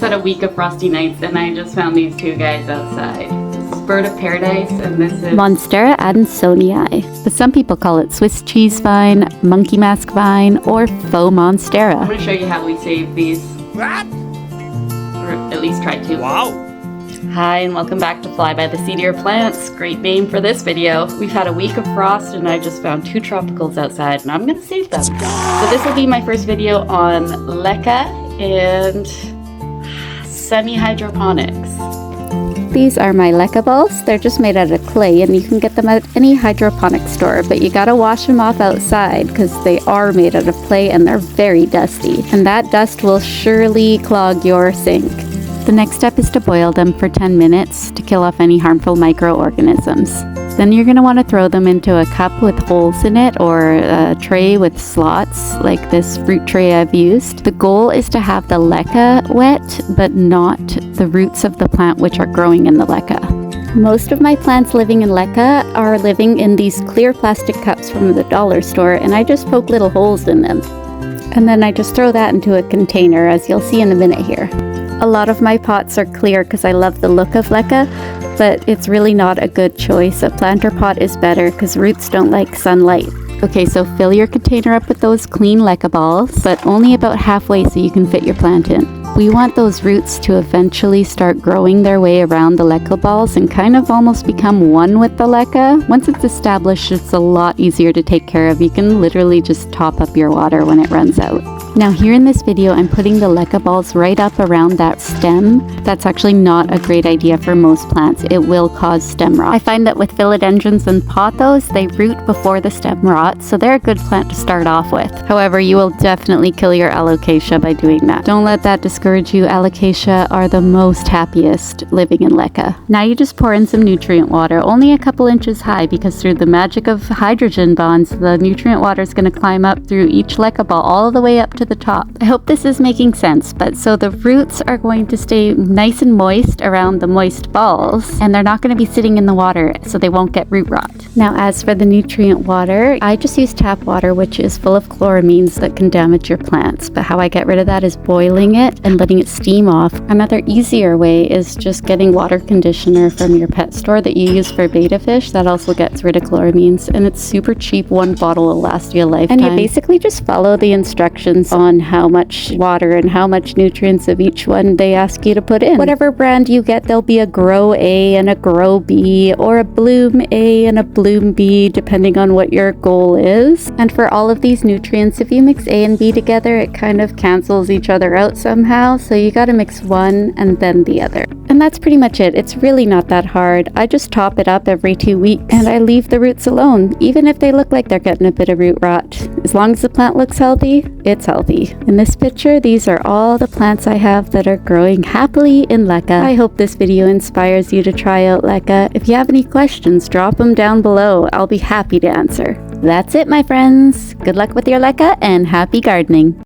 had a week of frosty nights and I just found these two guys outside. This is Bird of Paradise and this is Monstera adansonii. But some people call it Swiss cheese vine, monkey mask vine, or faux I'm monstera. going to show you how we save these. What? Or at least try to. Wow. Hi and welcome back to Fly by the Seat of Your Plants. Great name for this video. We've had a week of frost and I just found two tropicals outside and I'm going to save them. So this will be my first video on Leca and semi-hydroponics. These are my Leca balls. They're just made out of clay and you can get them at any hydroponic store, but you gotta wash them off outside because they are made out of clay and they're very dusty. And that dust will surely clog your sink. The next step is to boil them for 10 minutes to kill off any harmful microorganisms. Then you're going to want to throw them into a cup with holes in it or a tray with slots like this fruit tray I've used. The goal is to have the leca wet but not the roots of the plant which are growing in the leca. Most of my plants living in leca are living in these clear plastic cups from the dollar store and I just poke little holes in them. And then I just throw that into a container as you'll see in a minute here. A lot of my pots are clear because I love the look of leca, but it's really not a good choice. A planter pot is better because roots don't like sunlight. Okay, so fill your container up with those clean leca balls, but only about halfway so you can fit your plant in. We want those roots to eventually start growing their way around the leca balls and kind of almost become one with the leca. Once it's established, it's a lot easier to take care of. You can literally just top up your water when it runs out. Now here in this video, I'm putting the leca balls right up around that stem. That's actually not a great idea for most plants. It will cause stem rot. I find that with philodendrons and pothos, they root before the stem rot, so they're a good plant to start off with. However, you will definitely kill your alocasia by doing that. Don't let that discourage you. Alocasia are the most happiest living in leca. Now you just pour in some nutrient water, only a couple inches high, because through the magic of hydrogen bonds, the nutrient water is going to climb up through each leca ball all the way up to the top. I hope this is making sense, but so the roots are going to stay nice and moist around the moist balls, and they're not going to be sitting in the water, so they won't get root rot. Now as for the nutrient water, I just use tap water, which is full of chloramines that can damage your plants, but how I get rid of that is boiling it and letting it steam off. Another easier way is just getting water conditioner from your pet store that you use for betta fish. That also gets rid of chloramines, and it's super cheap. One bottle will last you a lifetime. And you basically just follow the instructions on how much water and how much nutrients of each one they ask you to put in. Whatever brand you get, there'll be a Grow A and a Grow B, or a Bloom A and a Bloom B, depending on what your goal is. And for all of these nutrients, if you mix A and B together, it kind of cancels each other out somehow, so you gotta mix one and then the other. And that's pretty much it. It's really not that hard. I just top it up every 2 weeks and I leave the roots alone, even if they look like they're getting a bit of root rot. As long as the plant looks healthy, it's healthy. In this picture, these are all the plants I have that are growing happily in leca. I hope this video inspires you to try out leca. If you have any questions, drop them down below. I'll be happy to answer. That's it, my friends. Good luck with your leca and happy gardening.